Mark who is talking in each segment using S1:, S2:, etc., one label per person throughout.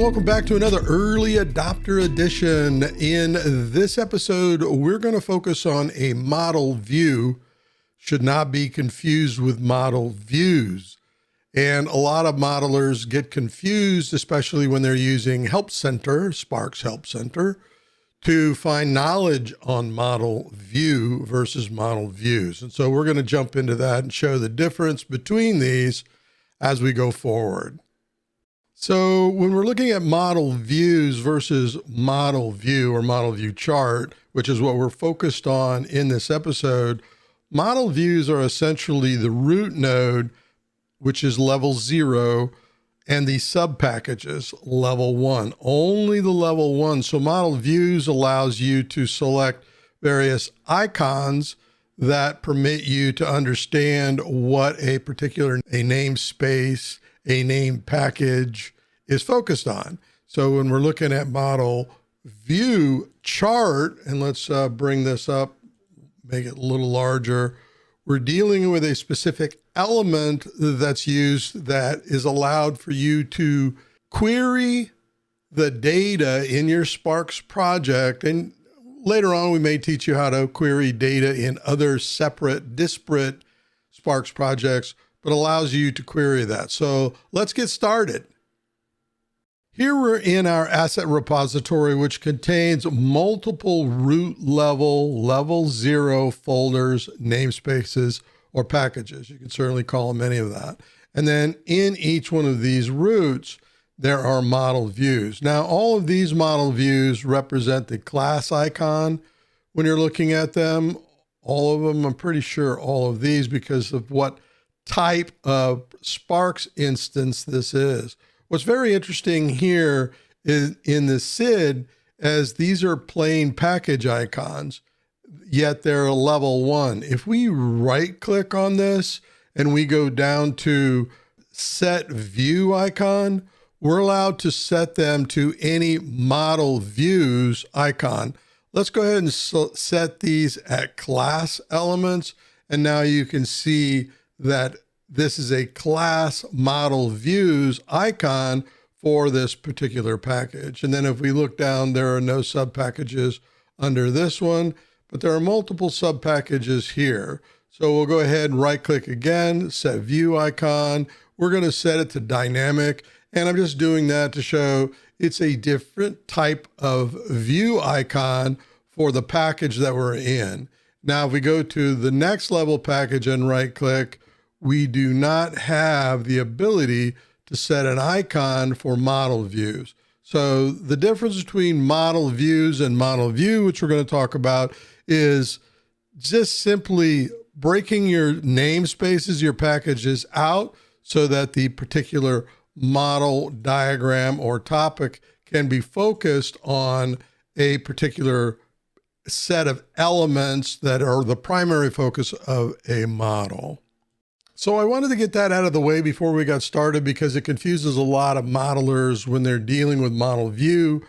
S1: welcome back to another early adopter edition. In this episode, we're going to focus on a model view. Should not be confused with model views. And a lot of modelers get confused, especially when they're using Help Center, Sparx Help Center, to find knowledge on model view versus model views. And so we're going to jump into that and show the difference between these as we go forward. So when we're looking at model views versus model view or model view chart, which is what we're focused on in this episode, model views are essentially the root node, which is level 0, and the sub packages, level 1, only the level 1. So model views allows you to select various icons that permit you to understand what a particular namespace, a name package is focused on. So when we're looking at model view chart, and let's bring this up, make it a little larger, we're dealing with a specific element that's used that is allowed for you to query the data in your Sparx project. And later on, we may teach you how to query data in other separate, disparate Sparx projects, but allows you to query that. So let's get started. Here we're in our asset repository, which contains multiple root level 0 folders, namespaces, or packages. You can certainly call them any of that. And then in each one of these roots, there are model views. Now, all of these model views represent the class icon when you're looking at them. All of them, I'm pretty sure all of these, because of what type of Sparx instance this is. What's very interesting here is in the SID, as these are plain package icons, yet they're a level 1. If we right click on this and we go down to set view icon, we're allowed to set them to any model views icon. Let's go ahead and set these at class elements. And now you can see that this is a class model views icon for this particular package. And then if we look down, there are no sub packages under this one, but there are multiple sub packages here. So we'll go ahead and right click again, set view icon. We're going to set it to dynamic. And I'm just doing that to show it's a different type of view icon for the package that we're in. Now, if we go to the next level package and right click, we do not have the ability to set an icon for model views. So the difference between model views and model view, which we're going to talk about, is just simply breaking your namespaces, your packages out so that the particular model diagram or topic can be focused on a particular set of elements that are the primary focus of a model. So I wanted to get that out of the way before we got started, because it confuses a lot of modelers when they're dealing with model view,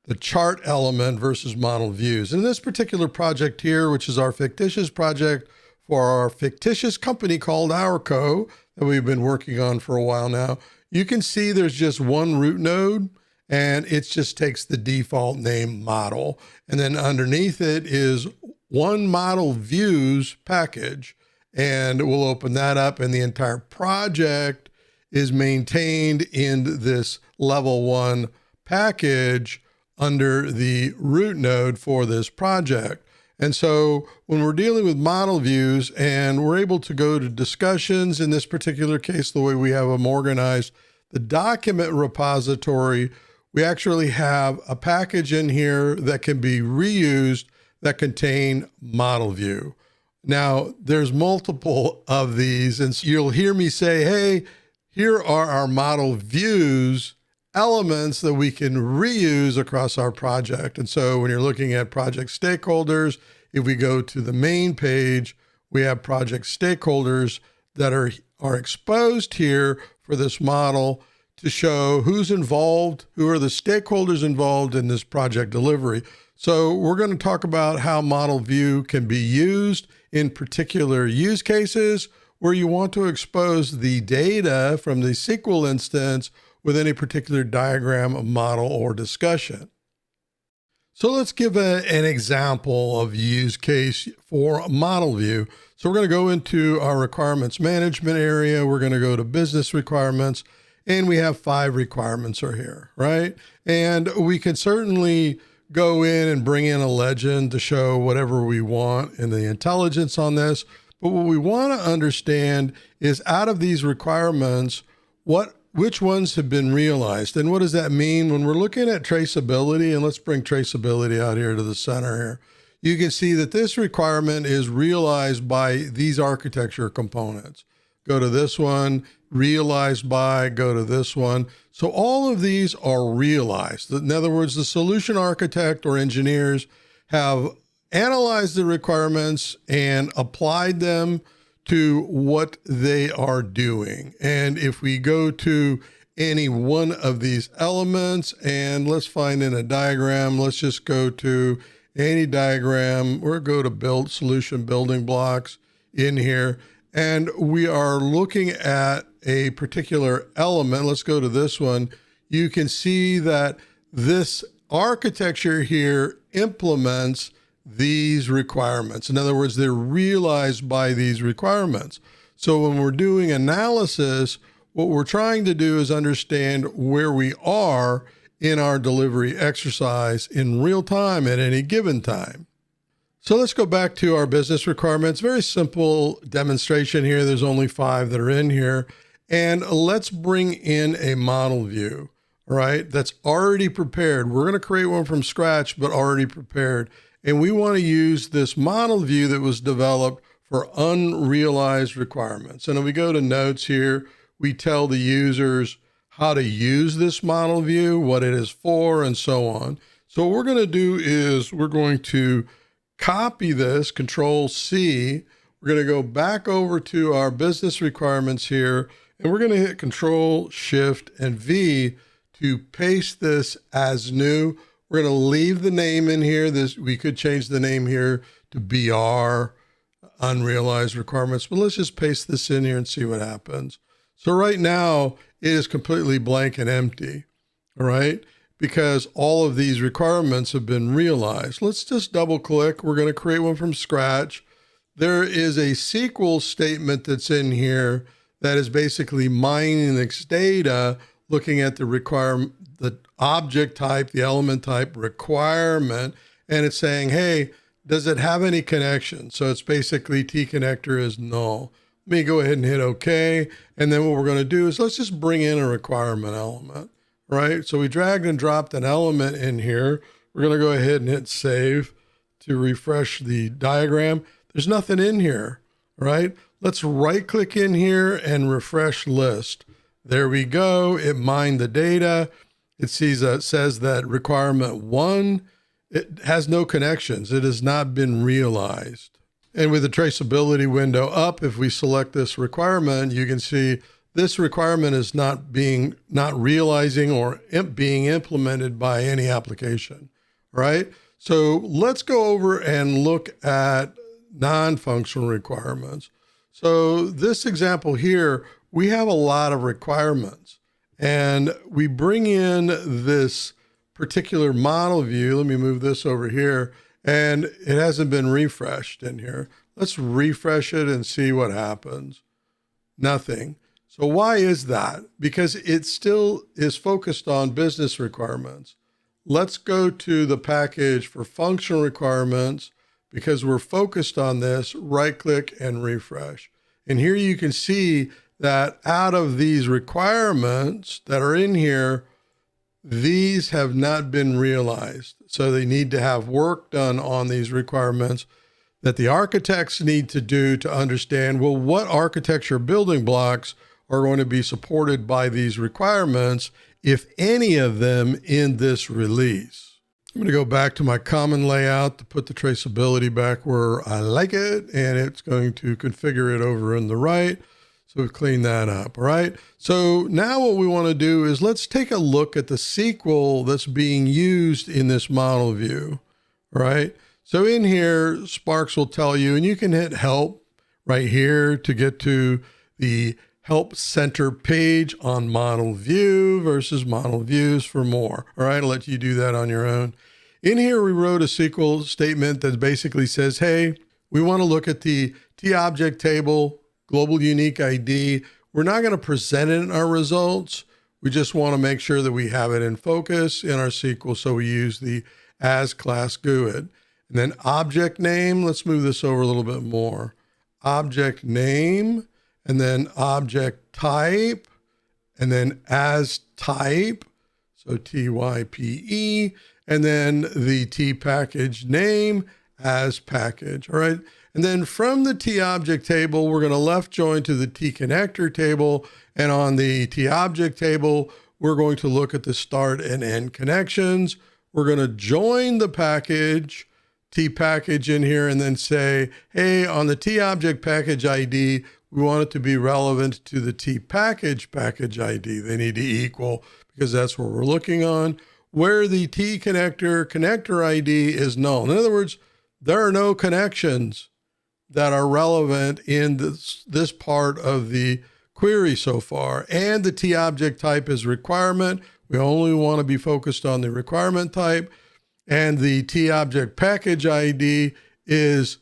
S1: the chart element versus model views. In this particular project here, which is our fictitious project for our fictitious company called OurCo that we've been working on for a while now, you can see there's just one root node, and it just takes the default name model. And then underneath it is one model views package. And we'll open that up, and the entire project is maintained in this level 1 package under the root node for this project. And so when we're dealing with model views and we're able to go to discussions, in this particular case, the way we have them organized, the document repository, we actually have a package in here that can be reused that contain model view. Now, there's multiple of these, and so you'll hear me say, hey, here are our model views elements that we can reuse across our project. And so when you're looking at project stakeholders, if we go to the main page, we have project stakeholders that are exposed here for this model to show who's involved, who are the stakeholders involved in this project delivery. So we're going to talk about how model view can be used in particular use cases where you want to expose the data from the SQL instance with any particular diagram, model, or discussion. So let's give an example of use case for model view. So we're going to go into our requirements management area. We're going to go to business requirements, and we have 5 requirements are here, right? And we can certainly go in and bring in a legend to show whatever we want in the intelligence on this. But what we want to understand is out of these requirements, which ones have been realized? And what does that mean when we're looking at traceability? And let's bring traceability out here to the center here. You can see that this requirement is realized by these architecture components. Go to this one, realized by, go to this one. So all of these are realized. In other words, the solution architect or engineers have analyzed the requirements and applied them to what they are doing. And if we go to any one of these elements, and let's find in a diagram, let's just go to any diagram, or go to build solution building blocks in here. And we are looking at a particular element. Let's go to this one. You can see that this architecture here implements these requirements. In other words, they're realized by these requirements. So when we're doing analysis, what we're trying to do is understand where we are in our delivery exercise in real time at any given time. So let's go back to our business requirements. Very simple demonstration here. There's only 5 that are in here. And let's bring in a model view, right? That's already prepared. We're going to create one from scratch, but already prepared. And we want to use this model view that was developed for unrealized requirements. And if we go to notes here, we tell the users how to use this model view, what it is for, and so on. So what we're going to do is we're going to copy this, Control C. We're going to go back over to our business requirements here, and we're going to hit Control, Shift, and V to paste this as new. We're going to leave the name in here. We could change the name here to BR, unrealized requirements, but let's just paste this in here and see what happens. So right now it is completely blank and empty, all right? Because all of these requirements have been realized. Let's just double click. We're going to create one from scratch. There is a SQL statement that's in here that is basically mining this data, looking at the object type, the element type requirement, and it's saying, hey, does it have any connection? So it's basically T connector is null. Let me go ahead and hit OK. And then what we're going to do is let's just bring in a requirement element, right? So we dragged and dropped an element in here. We're going to go ahead and hit save to refresh the diagram. There's nothing in here, right? Let's right click in here and refresh list. There we go. It mined the data. It says that requirement 1, it has no connections. It has not been realized. And with the traceability window up, if we select this requirement, you can see this requirement is not realizing or being implemented by any application, right? So let's go over and look at non-functional requirements. So this example here, we have a lot of requirements, and we bring in this particular model view. Let me move this over here, and it hasn't been refreshed in here. Let's refresh it and see what happens. Nothing. So why is that? Because it still is focused on business requirements. Let's go to the package for functional requirements. Because we're focused on this, right click and refresh. And here you can see that out of these requirements that are in here, these have not been realized. So they need to have work done on these requirements that the architects need to do to understand, well, what architecture building blocks are going to be supported by these requirements, if any of them, in this release. I'm going to go back to my common layout to put the traceability back where I like it, and it's going to configure it over on the right. So we've cleaned that up, all right? So now what we want to do is let's take a look at the SQL that's being used in this model view, right? So in here, Sparx will tell you, and you can hit help right here to get to the help center page on model view versus model views for more. All right, I'll let you do that on your own. In here, we wrote a SQL statement that basically says, hey, we want to look at the T-object table, global unique ID. We're not going to present it in our results. We just want to make sure that we have it in focus in our SQL. So we use the as class GUID. And then object name, let's move this over a little bit more. Object name, and then object type, and then as type, so TYPE, and then the T package name as package, all right? And then from the T object table, we're gonna left join to the T connector table, and on the T object table, we're going to look at the start and end connections. We're gonna join the package, T package in here, and then say, hey, on the T object package ID, we want it to be relevant to the T package ID. They need to equal because that's what we're looking on. Where the T connector ID is null. In other words, there are no connections that are relevant in this part of the query so far. And the T object type is requirement. We only want to be focused on the requirement type. And the T object package ID is,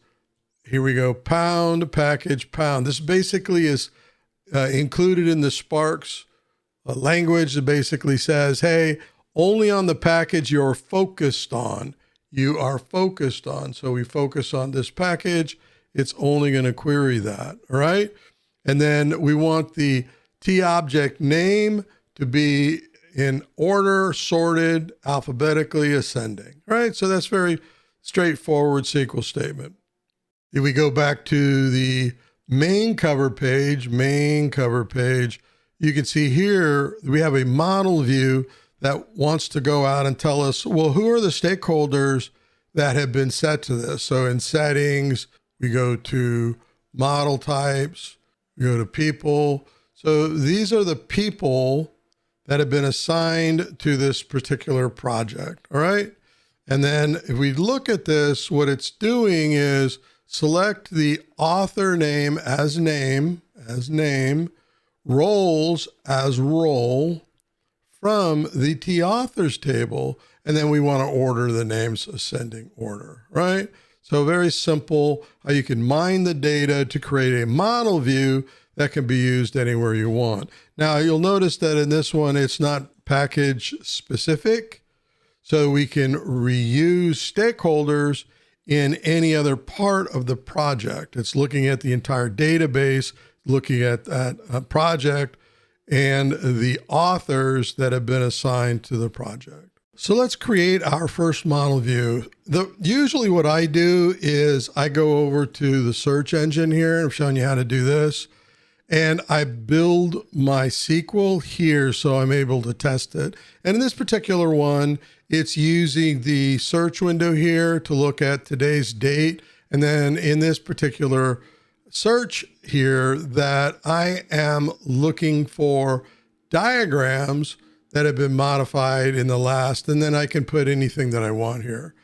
S1: here we go, pound, package, pound. This basically is included in the Sparx language that basically says, hey, only on the package you're focused on, you are focused on. So we focus on this package, it's only going to query that, all right? And then we want the T object name to be in order, sorted, alphabetically ascending, all right? So that's very straightforward SQL statement. If we go back to the main cover page, you can see here we have a model view that wants to go out and tell us, well, who are the stakeholders that have been set to this? So in settings, we go to model types, we go to people. So these are the people that have been assigned to this particular project, all right? And then if we look at this, what it's doing is select the author name, roles as role, from the T authors table, and then we want to order the names ascending order, right? So very simple how you can mine the data to create a model view that can be used anywhere you want. Now you'll notice that in this one, it's not package specific, so we can reuse stakeholders in any other part of the project. It's looking at the entire database, looking at that project, and the authors that have been assigned to the project. So let's create our first model view. Usually what I do is I go over to the search engine here. I've shown you how to do this. And I build my SQL here so I'm able to test it. And in this particular one, it's using the search window here to look at today's date. And then in this particular search here that I am looking for diagrams that have been modified in the last, and then I can put anything that I want here.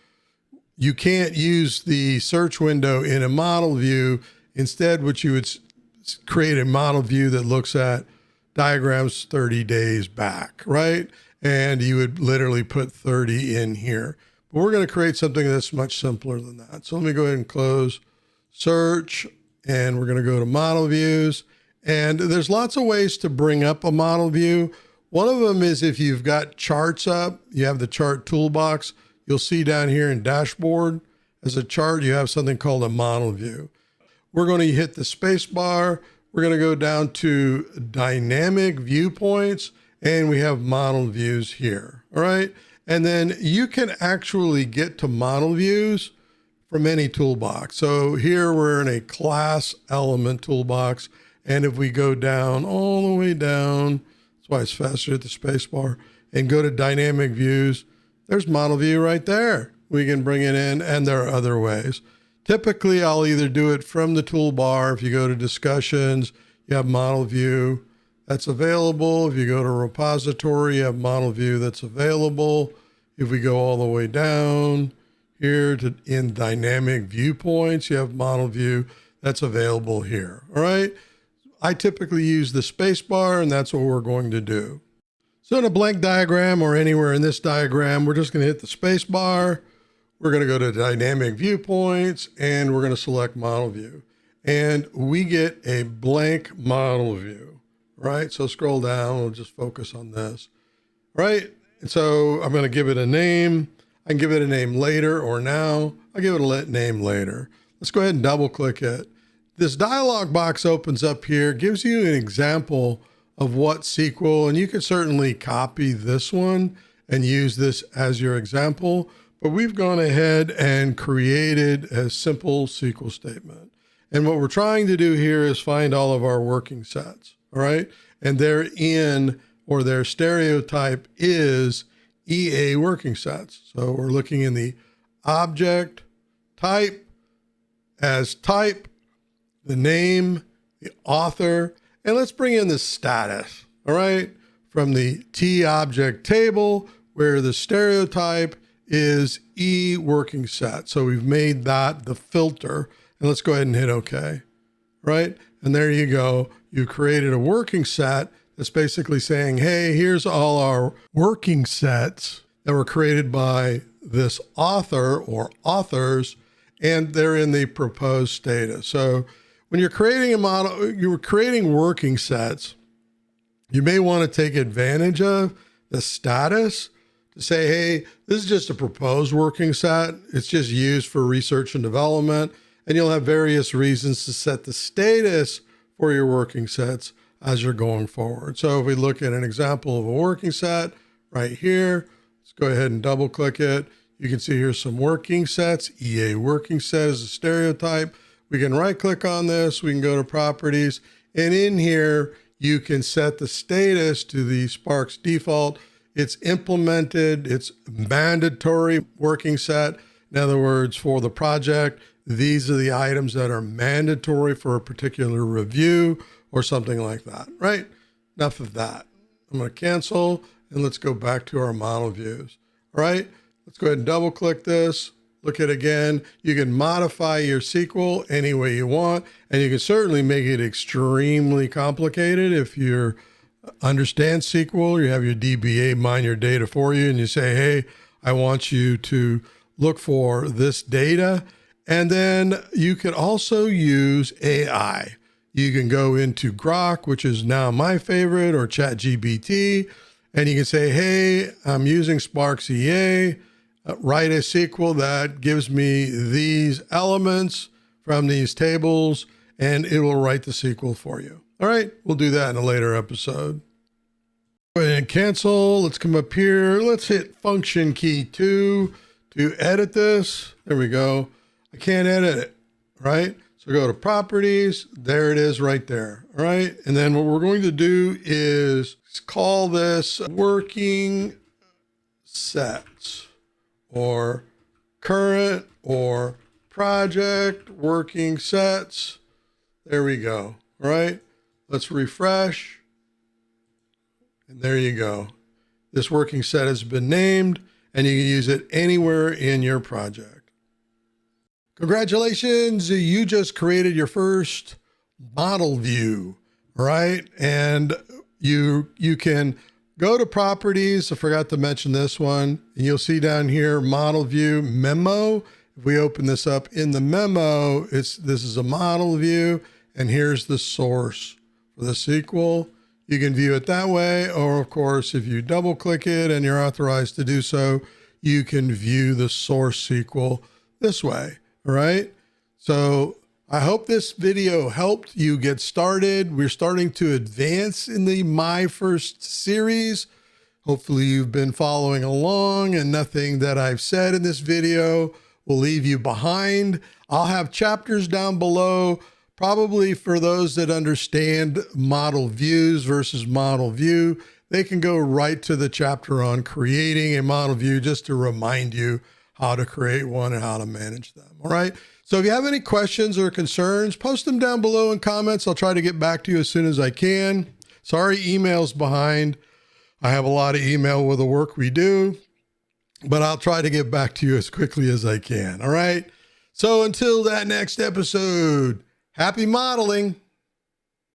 S1: You can't use the search window in a model view. Instead, what you would create a model view that looks at diagrams 30 days back, right? And you would literally put 30 in here. But we're going to create something that's much simpler than that. So let me go ahead and close search, and we're going to go to model views. And there's lots of ways to bring up a model view. One of them is if you've got charts up, you have the chart toolbox. You'll see down here in dashboard as a chart, you have something called a model view. We're going to hit the space bar. We're going to go down to dynamic viewpoints, and we have model views here. All right. And then you can actually get to model views from any toolbox. So here we're in a class element toolbox. And if we go down, all the way down, that's why it's faster at the space bar, and go to dynamic views, there's model view right there. We can bring it in, and there are other ways. Typically, I'll either do it from the toolbar. If you go to discussions, you have model view that's available. If you go to repository, you have model view that's available. If we go all the way down here to in dynamic viewpoints, you have model view that's available here. All right. I typically use the space bar, and that's what we're going to do. So in a blank diagram or anywhere in this diagram, we're just going to hit the space bar. We're going to go to dynamic viewpoints, and we're going to select model view. And we get a blank model view, right? So scroll down, we'll just focus on this, right? And so I'm going to give it a name. I can give it a name later or now. I'll give it a name later. Let's go ahead and double click it. This dialog box opens up here, gives you an example of what SQL, and you can certainly copy this one and use this as your example, but we've gone ahead and created a simple SQL statement. And what we're trying to do here is find all of our working sets, all right? And their stereotype is EA working sets. So we're looking in the object type as type, the name, the author, and let's bring in the status, all right? From the T object table where the stereotype is E working set. So we've made that the filter, and let's go ahead and hit OK, right? And there you go. You created a working set that's basically saying, hey, here's all our working sets that were created by this author or authors, and they're in the proposed status. So when you're creating a model, you're creating working sets, you may want to take advantage of the status to say, hey, this is just a proposed working set. It's just used for research and development. And you'll have various reasons to set the status for your working sets as you're going forward. So if we look at an example of a working set right here, let's go ahead and double click it. You can see here's some working sets. EA working set is a stereotype. We can right click on this. We can go to properties, and in here, you can set the status to the Sparx default. It's implemented. It's mandatory working set. In other words, for the project, these are the items that are mandatory for a particular review or something like that, right? Enough of that. I'm going to cancel, and let's go back to our model views. All right, let's go ahead and double click this. Look at it again. You can modify your SQL any way you want, and you can certainly make it extremely complicated if you understand SQL, you have your DBA mine your data for you, and you say, hey, I want you to look for this data. And then you can also use AI. You can go into Grok, which is now my favorite, or ChatGPT, and you can say, hey, I'm using Sparx EA. Write a SQL that gives me these elements from these tables, and it will write the SQL for you. All right, we'll do that in a later episode. Go ahead and cancel. Let's come up here. Let's hit Function key 2 to edit this. There we go. I can't edit it, right? So go to Properties. There it is right there, all right? And then what we're going to do is call this Working Sets, or current or project working sets. There we go. All right. Let's refresh. And there you go. This working set has been named, and you can use it anywhere in your project. Congratulations. You just created your first model view, right? And you can go to properties. I forgot to mention this one, and you'll see down here, model view memo. If we open this up in the memo, this is a model view, and here's the source for the SQL. You can view it that way, or of course, if you double click it and you're authorized to do so, you can view the source SQL this way, all right? So I hope this video helped you get started. We're starting to advance in the My First series. Hopefully you've been following along, and nothing that I've said in this video will leave you behind. I'll have chapters down below, probably for those that understand model views versus model view. They can go right to the chapter on creating a model view, just to remind you how to create one and how to manage them. All right. So if you have any questions or concerns, post them down below in comments. I'll try to get back to you as soon as I can. Sorry, email's behind. I have a lot of email with the work we do, but I'll try to get back to you as quickly as I can. All right. So until that next episode, happy modeling.